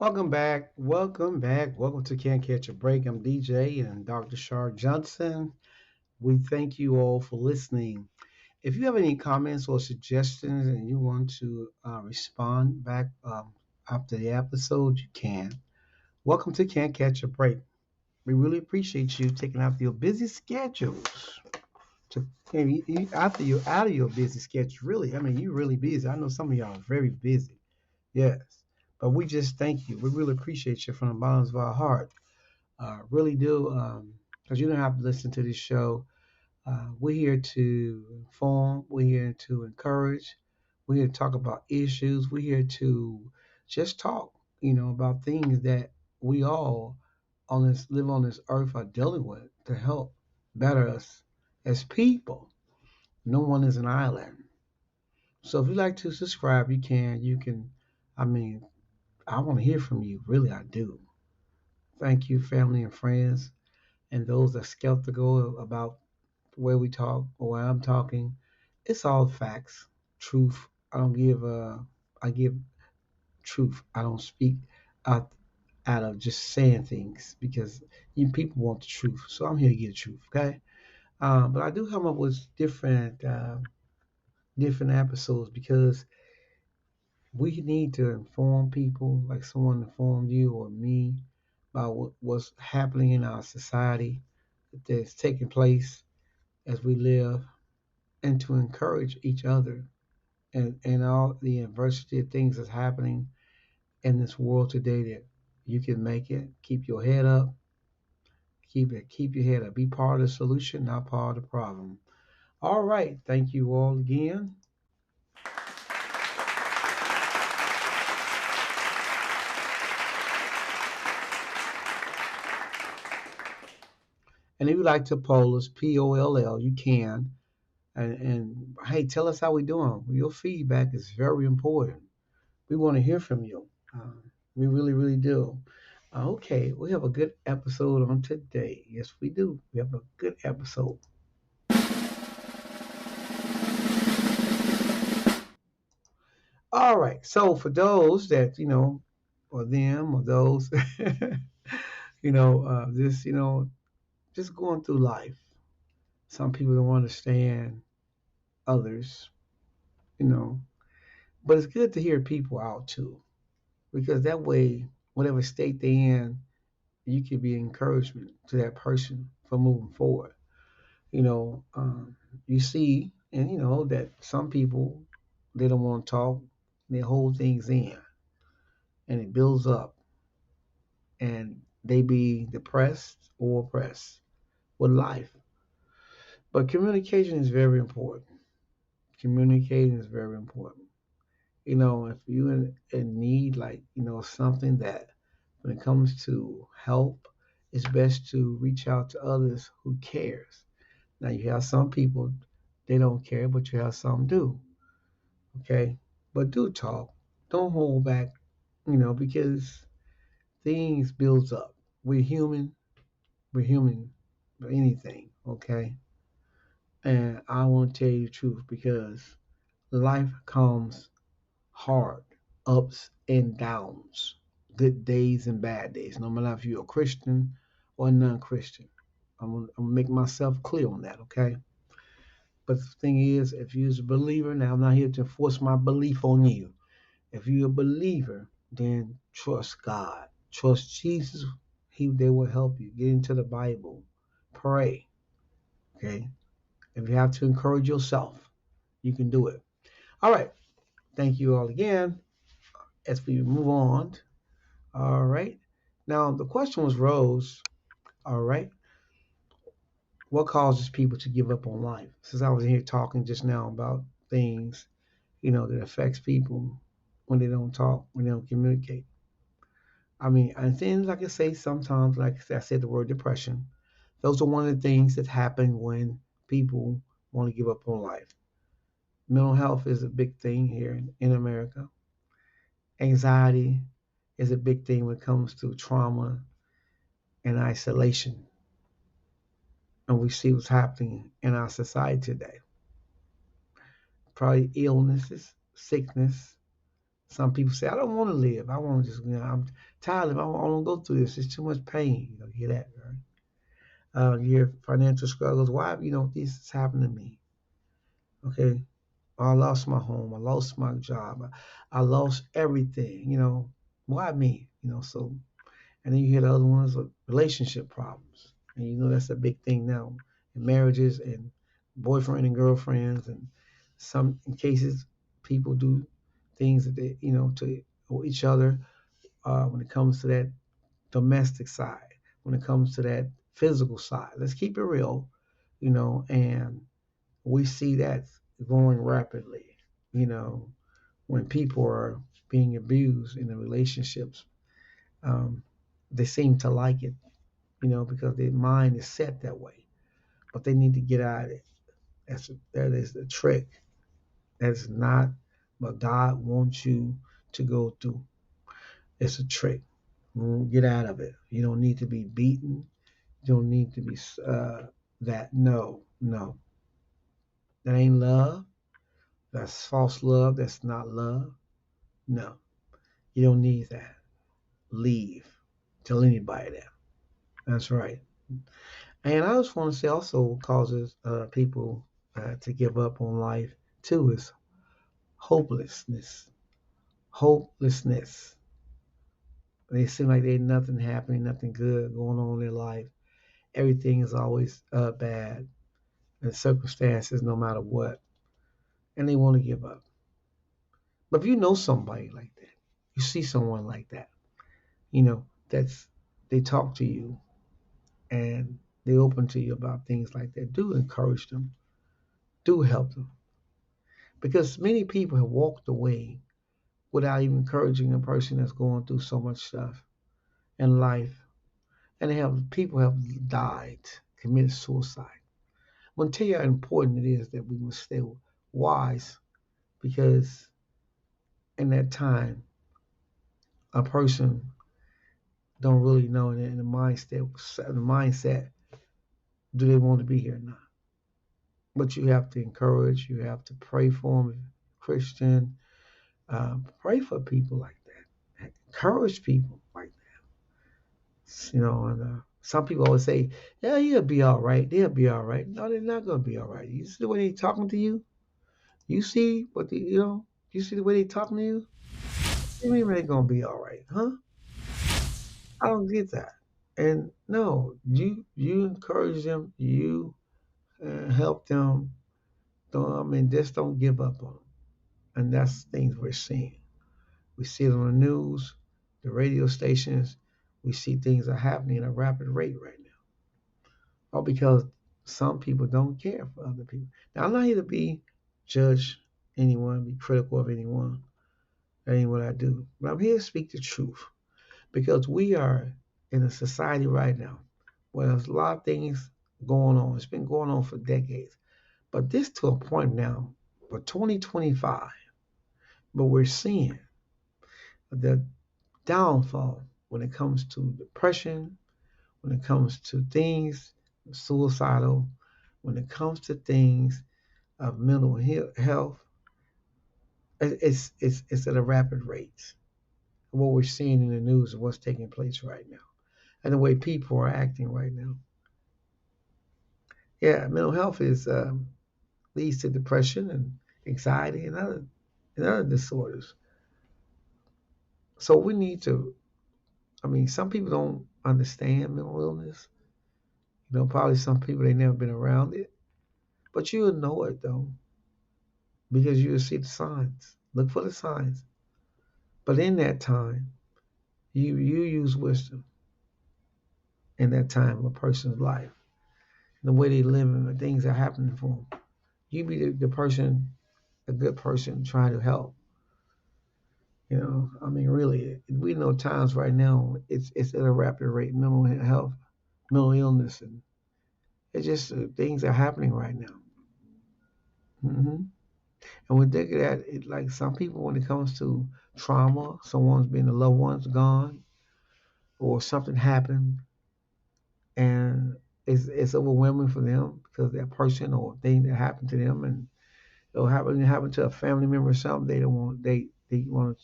Welcome back. Welcome back. Welcome to Can't Catch a Break. I'm DJ and Dr. Shar Johnson. We thank you all for listening. If you have any comments or suggestions and you want to respond back after the episode, you can. Welcome to Can't Catch a Break. We really appreciate you taking out your busy schedules to after you're out of your busy schedule. Really, I mean, you're really busy. I know some of y'all are very busy. Yes. But we just thank you. We really appreciate you from the bottoms of our heart. Really do. Because you don't have to listen to this show. We're here to inform. We're here to encourage. We're here to talk about issues. We're here to just talk, about things that we all live on this earth are dealing with to help better us as people. No one is an island. So if you'd like to subscribe, you can. You can. I mean, I want to hear from you. Really, I do. Thank you, family and friends, and those that are skeptical about the way we talk or why I'm talking. It's all facts, truth. I don't give. I give truth. I don't speak out of just saying things because you people want the truth. So I'm here to get the truth. Okay. But I do come up with different episodes because we need to inform people, like someone informed you or me, about what's happening in our society that's taking place as we live, and to encourage each other and all the adversity of things that's happening in this world today that you can make it. Keep your head up. Keep your head up. Be part of the solution, not part of the problem. All right. Thank you all again. And if you'd like to poll us, POLL, you can. And hey, tell us how we're doing. Your feedback is very important. We want to hear from you. We really, really do. Okay, we have a good episode on today. Yes, we do. We have a good episode. All right. So for those that or them, or those, just going through life. Some people don't understand others, you know, but it's good to hear people out too, because that way, whatever state they're in, you can be encouragement to that person for moving forward. You know, you see, and that some people they don't want to talk, they hold things in, and it builds up, and they be depressed or oppressed with life. But communication is very important. Communicating is very important. If you're in need, like, something that when it comes to help, it's best to reach out to others who cares. Now you have some people they don't care, but you have some do. Okay, but do talk. Don't hold back. Because things builds up. We're human. We're human for anything. Okay, and I want to tell you the truth because life comes hard, ups and downs, good days and bad days, no matter if you're a Christian or a non Christian. I'm gonna make myself clear on that, okay? But the thing is, if you're a believer, now I'm not here to enforce my belief on you. If you're a believer, then trust God, trust Jesus. They will help you. Get into the Bible, pray, okay? If you have to encourage yourself, you can do it. All right. Thank you all again. As we move on, all right. Now, the question was rose, all right, what causes people to give up on life? Since I was here talking just now about things, that affects people when they don't talk, when they don't communicate. I mean, and things like I say sometimes, like I said, the word depression. Those are one of the things that happen when people want to give up on life. Mental health is a big thing here in America. Anxiety is a big thing when it comes to trauma and isolation. And we see what's happening in our society today. Probably illnesses, sickness, Some people say, I don't want to live. I want to just, I'm tired of it. I don't want to go through this. It's too much pain. You hear that, right? You hear financial struggles. Why, this has happened to me? Okay. I lost my home. I lost my job. I lost everything. Why me? So, and then you hear the other ones of relationship problems. And that's a big thing now in marriages and boyfriend and girlfriends. And some in cases, people do things that they, to each other when it comes to that domestic side, when it comes to that physical side. Let's keep it real, and we see that growing rapidly, you know, when people are being abused in the relationships. Um, they seem to like it, because their mind is set that way, but they need to get out of it. That is the trick. That's not what God wants you to go through. It's a trick. Get out of it. You don't need to be beaten. You don't need to be that. No, no. That ain't love. That's false love. That's not love. No, you don't need that. Leave. Tell anybody that. That's right. And I just want to say also what causes people to give up on life too is hopelessness. Hopelessness. They seem like there's nothing happening, nothing good going on in their life. Everything is always bad and circumstances, no matter what. And they want to give up. But if you know somebody like that, you see someone like that, that's they talk to you and they open to you about things like that, do encourage them, do help them. Because many people have walked away without even encouraging a person that's going through so much stuff in life. And people have died, committed suicide. I want to tell you how important it is that we must stay wise because in that time, a person don't really know in the mindset, do they want to be here or not? But you have to encourage, you have to pray for them, Christian, pray for people like that, encourage people like that. And some people always say, "Yeah, you'll be all right. They'll be all right." No, they're not gonna be all right. You see the way they talking to you. You see what you see the way they talking to you. You mean they gonna be all right, huh? I don't get that. And no, you encourage them, you help them. Just don't give up on them. And that's things we're seeing. We see it on the news, the radio stations. We see things are happening at a rapid rate right now. All because some people don't care for other people. Now, I'm not here to be judge anyone, be critical of anyone. That ain't what I do. But I'm here to speak the truth because we are in a society right now where there's a lot of things going on. It's been going on for decades. But this to a point now for 2025, but we're seeing the downfall when it comes to depression, when it comes to things suicidal, when it comes to things of mental health. It's at a rapid rate. What we're seeing in the news and what's taking place right now, and the way people are acting right now. Yeah, mental health is leads to depression and anxiety and other disorders. So we need to. Some people don't understand mental illness. Probably some people they never been around it, but you'll know it though because you'll see the signs. Look for the signs. But in that time, you use wisdom in that time of a person's life, the way they live and the things that are happening for them. You be the person, a good person trying to help. Really, we know times right now it's at a rapid rate. Mental health, mental illness, and it's just things are happening right now. hmm And we think of that, like some people, when it comes to trauma, someone's been a loved one's gone, or something happened, and it's overwhelming for them because that person or thing that happened to them, and it'll happen to a family member or something. They don't want they want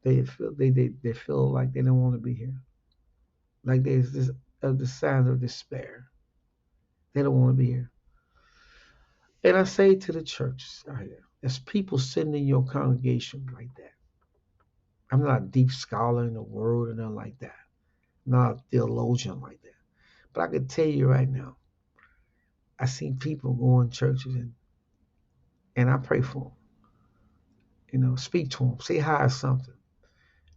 They feel like they don't want to be here. Like there's this the signs of despair. They don't want to be here. And I say to the church, there's people sitting in your congregation like that. I'm not a deep scholar in the word or nothing like that. I'm not a theologian like that. But I can tell you right now, I see people go in churches and I pray for them. Speak to them, say hi or something.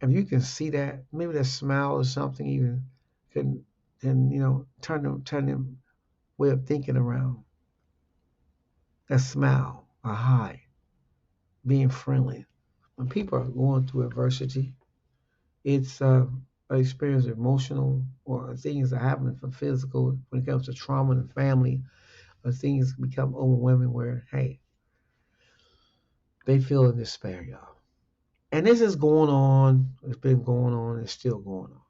If you can see that, maybe that smile or something even can turn them way of thinking around. That smile, a hi, being friendly. When people are going through adversity, it's an experience of emotional or things that happen from physical when it comes to trauma in the family or things become overwhelming where, hey, they feel in despair, y'all. And this is going on, it's been going on, it's still going on.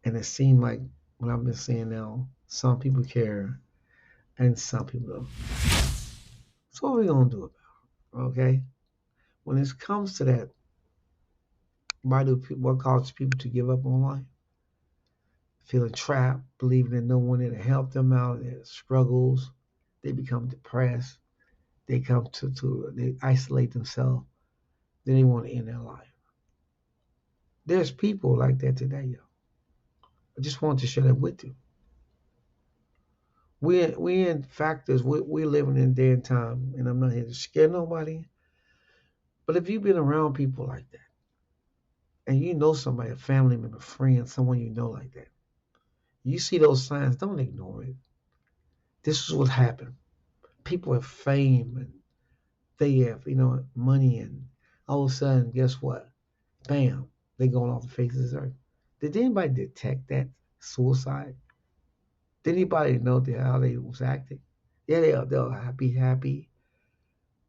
And it seems like what I've been saying now, some people care and some people don't. So what are we gonna do about it? Okay? When it comes to that, what causes people to give up on life? Feeling trapped, believing that no one there to help them out of their struggles. They become depressed. They come they isolate themselves. Then they want to end their life. There's people like that today, yo. I just want to share that with you. We in factors. We're living in a day and time, and I'm not here to scare nobody. But if you've been around people like that, and you know somebody, a family member, friend, someone you know like that, you see those signs. Don't ignore it. This is what happened. People have fame and they have, money, and all of a sudden, guess what? Bam, they going off the face of this earth. Did anybody detect that suicide? Did anybody know how they was acting? Yeah, they'll be happy.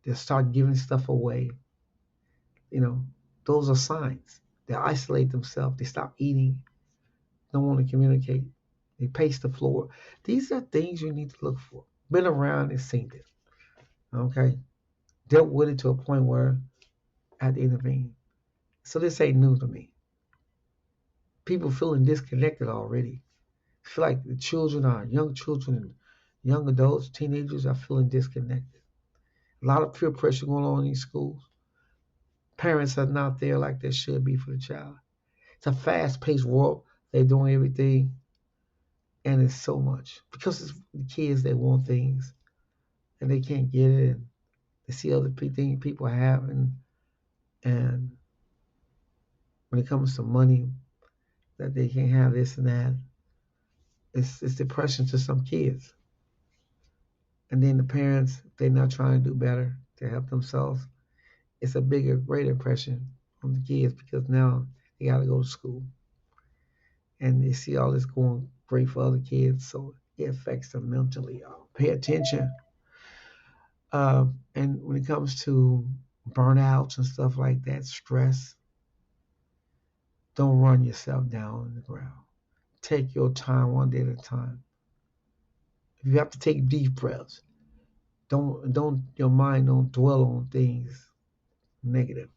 They'll start giving stuff away. You know, those are signs. They isolate themselves. They stop eating. Don't want to communicate. They pace the floor. These are things you need to look for. Been around and seen it. Okay, dealt with it to a point where I had to intervene. So this ain't new to me. People feeling disconnected already. I feel like the children are young children and young adults, teenagers are feeling disconnected. A lot of peer pressure going on in these schools. Parents are not there like they should be for the child. It's a fast-paced world. They're doing everything, and it's so much because it's the kids that want things and they can't get it, and they see other things people have, and when it comes to money, that they can't have this and that. It's depression to some kids. And then the parents, they're not trying to do better to help themselves. It's a bigger, greater pressure on the kids because now they got to go to school. And they see all this going great for other kids, so it affects them mentally. Pay attention. And when it comes to burnouts and stuff like that, stress, don't run yourself down on the ground. Take your time one day at a time. If you have to take deep breaths, don't your mind don't dwell on things negative.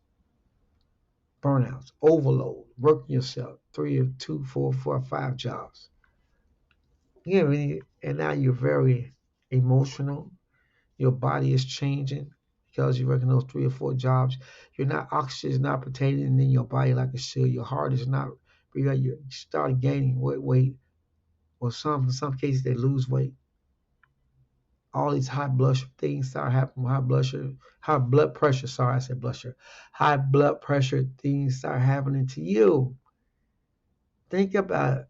Burnouts, overload, working yourself, 3 or 2, 4, 5 jobs. And now you're very emotional. Your body is changing because you're working those 3 or 4 jobs. You're not oxygen is not pertaining in your body like it should. Your heart is not. You start gaining weight, or in some cases they lose weight. All these high blood things start happening. High blood pressure. Sorry, I said blood sugar. High blood pressure things start happening to you. Think about it.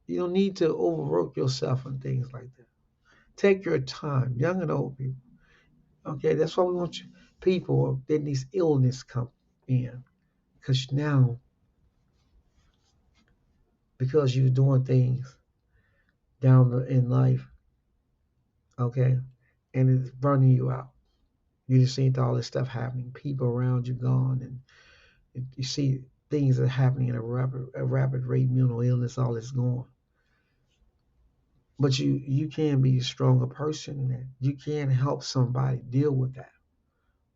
You don't need to overwork yourself and things like that. Take your time, young and old people. Okay, that's why we want you people. Then these illness come in because now because you're doing things in life, okay, and it's burning you out. You just see all this stuff happening, people around you gone, and you see things that are happening at a rapid rate, mental illness, all this going. But you can be a stronger person than that. You can help somebody deal with that.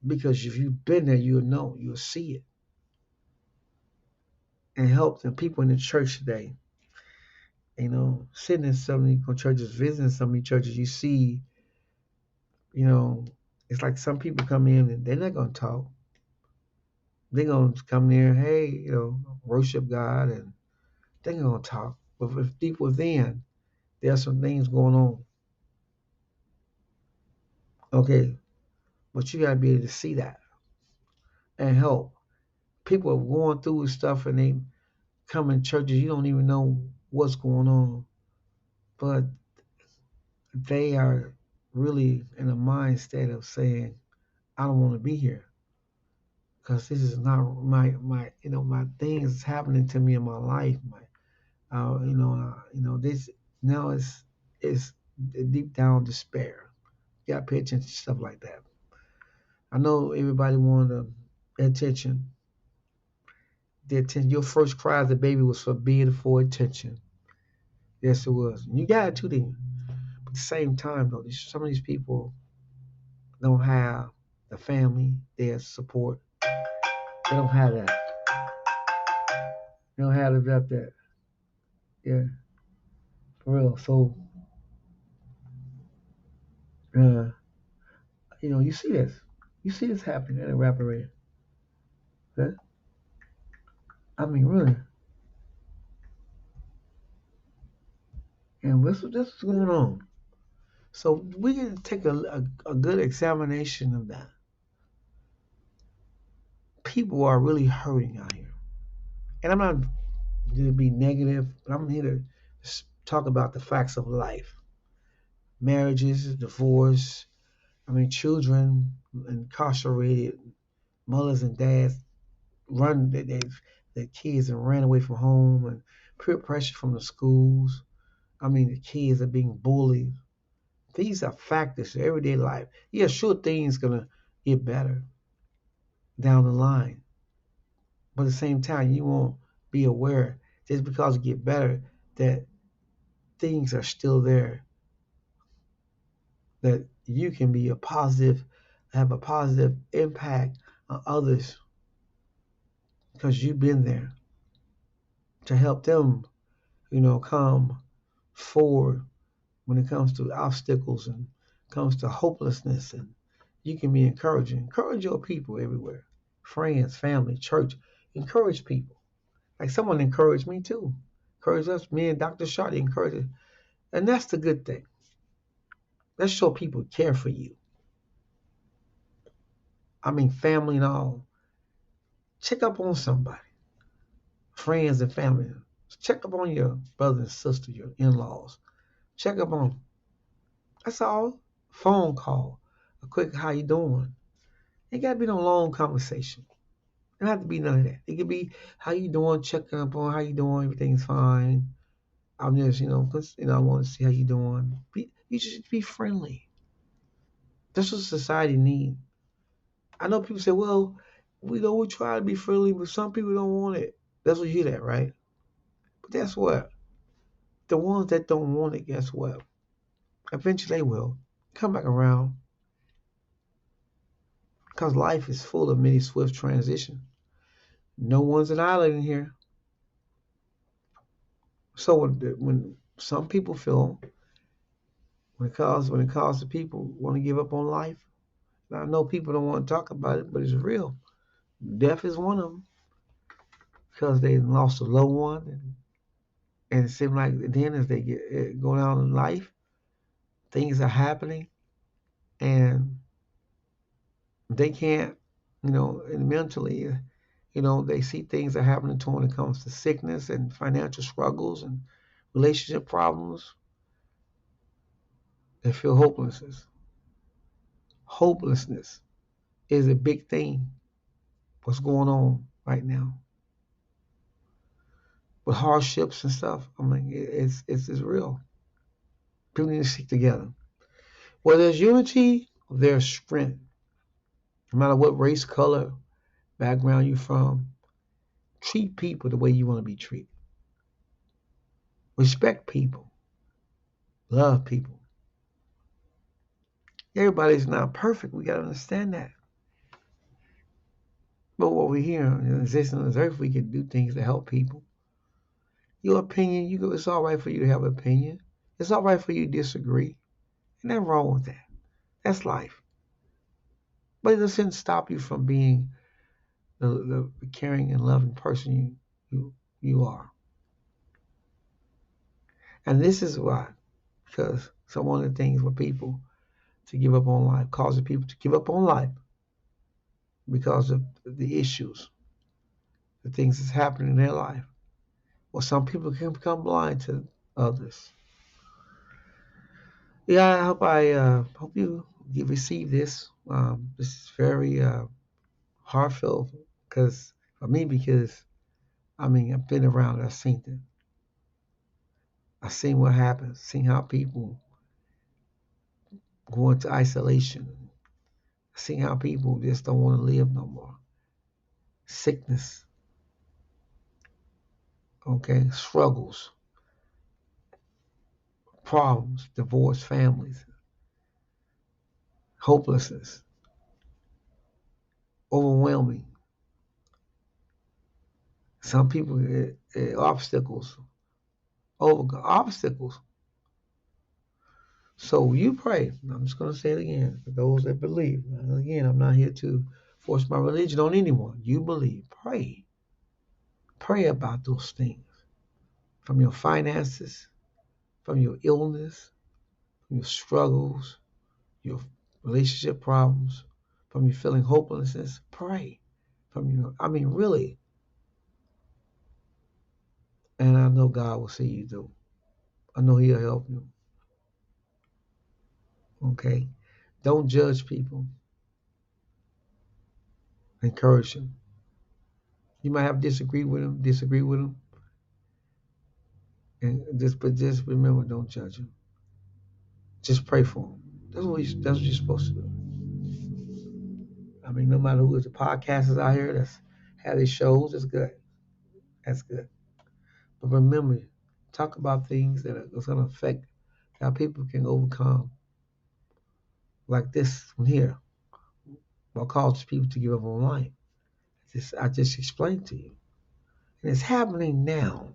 Because if you've been there, you'll know, you'll see it. And help the people in the church today, sitting in so many churches, visiting so many churches, you see, you know, it's like some people come in and they're not going to talk. They're going to come there, hey, worship God, and they're going to talk. But if deep within, there's some things going on. Okay, but you got to be able to see that and help. People are going through stuff and they come in churches, you don't even know what's going on, but they are really in a mindset of saying, I don't want to be here because this is not my things happening to me in my life. This now is deep down despair. You got to pay attention to stuff like that. I know everybody wanted attention. The attention. Your first cry as a baby was for being for attention. Yes, it was. You got it too then. But at the same time, though, some of these people don't have the family, their support. They don't have that. They don't have that. Yeah, for real. So, uh, you see this. You see this happening at a rapid rate. Okay? I mean, really. And this is going on. So we can take a good examination of that. People are really hurting out here. And I'm not to be negative, but I'm here to talk about the facts of life. Marriages, divorce, children incarcerated, mothers and dads run their kids and ran away from home, and peer pressure from the schools. The kids are being bullied. These are factors in everyday life. Yeah, sure, things gonna get better down the line, but at the same time, you won't be aware just because it get better that things are still there, that you can be have a positive impact on others because you've been there to help them, come forward when it comes to obstacles and comes to hopelessness. And you can be encouraging. Encourage your people everywhere. Friends, family, church. Encourage people. Like someone encouraged me too. Encourage us, me and Dr. Shardy encourage us. And that's the good thing. Let's show people care for you. Family and all. Check up on somebody. Friends and family. Check up on your brother and sister, your in-laws. Check up on them. That's all. Phone call. A quick how you doing. It gotta be no long conversation. It don't have to be none of that. It could be how you doing, checking up on how you doing, everything's fine. I'm just, because I want to see how you doing. You just be friendly. That's what society needs. I know people say, well, we try to be friendly, but some people don't want it. That's what you hear that, right? But guess what? The ones that don't want it, guess what? Eventually they will come back around because life is full of many swift transitions. No one's an island in here. So when some people feel when it comes to people want to give up on life, and I know people don't want to talk about it, but it's real. Death is one of them because they lost a loved one, and it seems like then as they go down in life, things are happening, and they can't, and mentally, they see things are happening to them when it comes to sickness and financial struggles and relationship problems. They feel hopelessness. Hopelessness is a big thing. What's going on right now with hardships and stuff? It's real. People need to stick together. Where there's unity, there's strength. No matter what race, color, background you're from, treat people the way you want to be treated. Respect people. Love people. Everybody's not perfect. We gotta understand that. But what we here in existence on this earth, we can do things to help people. Your opinion, it's all right for you to have an opinion. It's all right for you to disagree. Ain't nothing wrong with that. That's life. But it doesn't stop you from being the caring and loving person you are. And this is why, because some one of the things for people to give up on life, causes people to give up on life because of the issues, the things that's happening in their life. Well, some people can become blind to others. Yeah, I hope you receive this. This is very heartfelt because for me, because I mean I've been around, I've seen it. I've seen what happens, seen how people go into isolation. I've seen how people just don't want to live no more. Sickness, okay, struggles, problems, divorce, families, hopelessness, overwhelming. Some people obstacles, over obstacles. So you pray. I'm just going to say it again for those that believe. And again, I'm not here to force my religion on anyone. You believe. Pray. Pray about those things. From your finances, from your illness, from your struggles, your relationship problems, from your feeling hopelessness. Pray. Really. And I know God will see you through. I know He'll help you. Okay? Don't judge people. Encourage them. You might have disagree with them, and just remember, don't judge them. Just pray for them. That's what you're supposed to do. I mean, no matter who is the podcasters out here that's have these shows, that's good. That's good. But remember, talk about things that are going to affect how people can overcome, like this one here. What causes people to give up on life? I just explained to you, and it's happening now.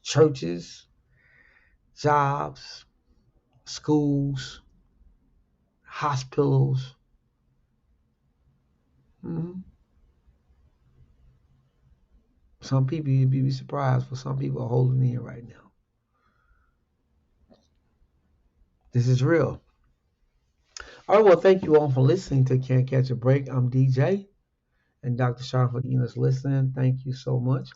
Churches, jobs, schools, hospitals. Mm-hmm. Some people, you'd be surprised, for some people are holding in right now. This is real. All right, well, thank you all for listening to Can't Catch a Break. I'm DJ, and Dr. Sean for us listening. Thank you so much.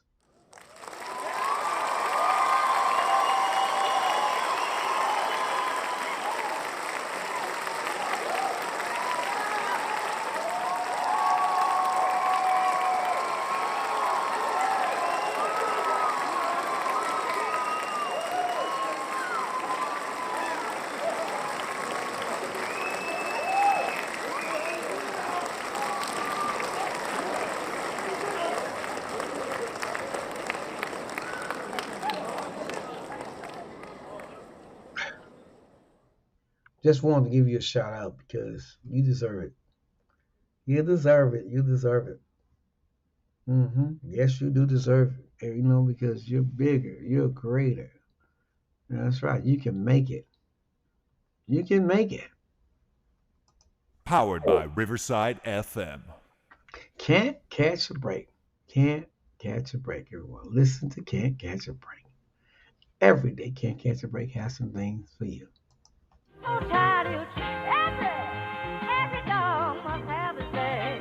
Just wanted to give you a shout out because you deserve it. You deserve it. You deserve it. Yes, you do deserve it. Because you're bigger. You're greater. That's right. You can make it. You can make it. Powered by Riverside FM. Can't catch a break. Can't catch a break, everyone. Listen to Can't Catch a Break. Every day, Can't Catch a Break has some things for you. Oh, child, every dog must have his day.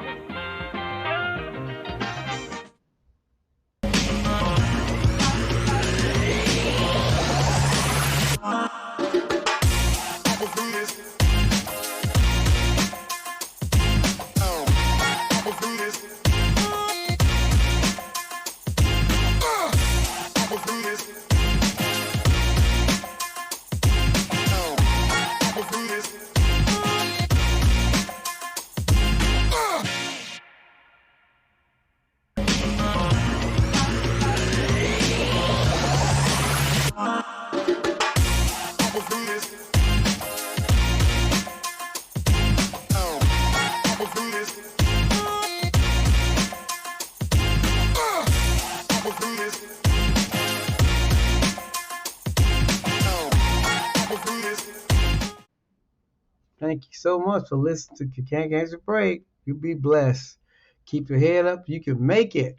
Thank you so much for listening to Can't Answer Break. You be blessed. Keep your head up. You can make it.